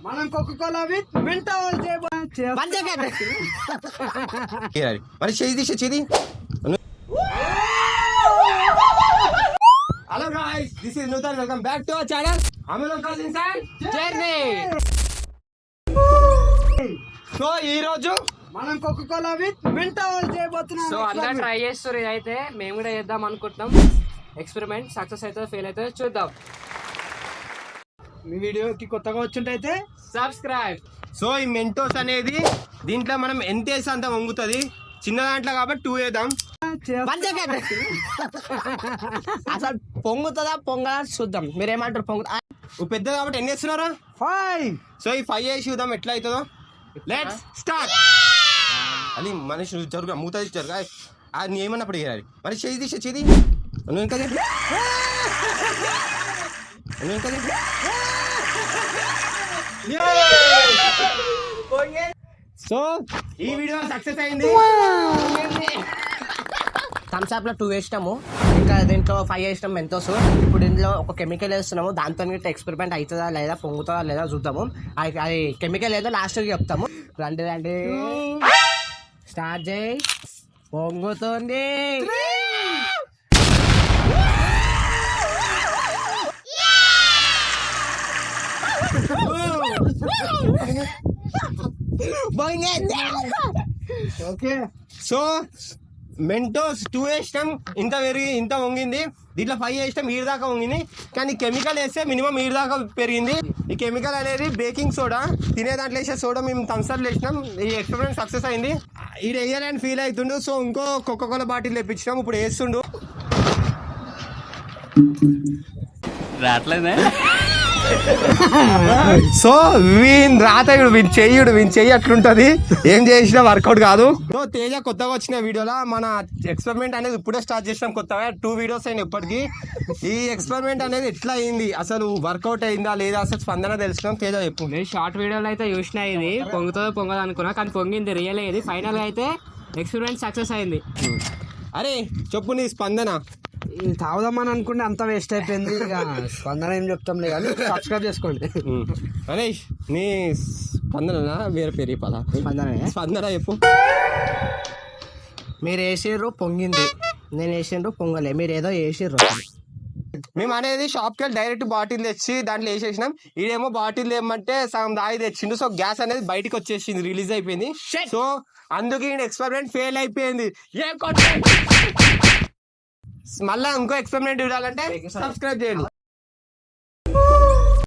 మనం Coca Cola with mentos మరి చేది hello guys, this is Nutan. Welcome back to our channel అమలం కజిన్స్ అండ్ జర్నీ. సో ఈ రోజు మనం కోకోకోలా విత్ మెంటో చేయబోతున్నాం. సో అందరూ ట్రై చేస్తారు. ఇదైతే మేము కూడా చేద్దాం అనుకుంటున్నాం. ఎక్స్పెరిమెంట్ సక్సెస్ అయితే ఫెయిల్ అయితే చూద్దాం. మీ వీడియోకి కొత్తగా వచ్చింటైతే సబ్స్క్రైబ్. సో ఈ మెంటోస్ అనేది దీంట్లో మనం ఎంత వేసి అంత వంగుతుంది. చిన్న దాంట్లో కాబట్టి 2 వేద్దాం. అసలు పొంగుతుందా పొంగదా చూద్దాం. మీరేమంటారు? పొంగుతా పెద్ద కాబట్టి ఎన్ని వేస్తున్నారా? 5. సో ఈ 5 వేసి చూద్దాం ఎట్లా అవుతుందో. Let's start. అది మనిషి జరుగు మూత జరుగా అది ఏమన్నప్పుడు వేయాలి. మరి చేది నువ్వు కదా సో ఈ వీడియో సక్సెస్ అయింది. థమ్స్ అప్ లో 2 వేసినాము, ఇంకా దీంట్లో 5 వేసినాం మెంతోస్. ఇప్పుడు ఇందులో ఒక కెమికల్ వేస్తున్నాము. దాంతో ఎక్స్పెరిమెంట్ అవుతుందా లేదా పొంగుతుందా లేదా చూద్దాము. అది కెమికల్ ఏదో లాస్ట్ చెప్తాము. రండి స్టార్ట్ చేయి. పొంగుతుంది. ఓకే, సో మెంటోస్ 2 వేసినాం, ఇంత వంగింది. దీంట్లో 5 వేసినాం, ఈడు దాకా వంగింది. కానీ కెమికల్ వేస్తే మినిమం ఈడు దాకా పెరిగింది. ఈ కెమికల్ అనేది బేకింగ్ సోడా. తినే దాంట్లో వేసే సోడా మేము థమ్స్అప్ వేసినాం. ఈ ఎక్స్పెరిమెంట్ సక్సెస్ అయింది. ఈడు వేయాలని ఫీల్ అవుతుండు. సో ఇంకో కోకోకోలా బాటిల్ తెప్పించినాం. ఇప్పుడు వేస్తుండు. రావట్లేదే. సో వీని చెయ్యి అట్లుంటది. ఏం చేసినా వర్కౌట్ కాదు. సో తేజ కొత్తగా వచ్చిన వీడియోలో మన ఎక్స్పెరిమెంట్ అనేది ఇప్పుడే స్టార్ట్ చేసినాం. కొత్తగా 2 వీడియోస్ అయినా ఇప్పటికి. ఈ ఎక్స్పెరిమెంట్ అనేది ఎట్లా అయింది, అసలు వర్కౌట్ అయిందా లేదా, అసలు స్పందన తెలుసుకున్నాం. తేజ చెప్పు. నేను షార్ట్ వీడియోలో అయితే చూసినా ఇది పొంగుతుందో పొంగదు అనుకున్నా, కానీ పొంగింది రియల్. ఇది ఫైనల్ అయితే ఎక్స్పెరిమెంట్ సక్సెస్ అయింది. అరే చెప్పు నీ స్పందన. ఇది తాగుదామని అనుకుంటే అంత వేస్ట్ అయిపోయింది. ఇక స్పందన ఏం చెప్తాంలే కానీ సబ్స్క్రైబ్ చేసుకోండి. హరీష్ నీ స్పందన వేరే పేరు పదా? స్పందన చెప్పు. మీరు వేసిర్రు పొంగింది, నేను వేసిండ్రు పొంగలే. మీరు ఏదో వేసిర్రు. మేము అనేది షాప్కి వెళ్ళి డైరెక్ట్ బాటిల్ తెచ్చి దాంట్లో వేసేసినాం. ఇదేమో బాటిల్ ఏమంటే సగం దాగి తెచ్చిండు. సో గ్యాస్ అనేది బయటకు వచ్చేసింది, రిలీజ్ అయిపోయింది. సో అందుకే ఎక్స్పెరిమెంట్ ఫెయిల్ అయిపోయింది. మళ్ళీ ఇంకో ఎక్స్పెరిమెంట్ చూడాలంటే సబ్స్క్రైబ్ చేయండి.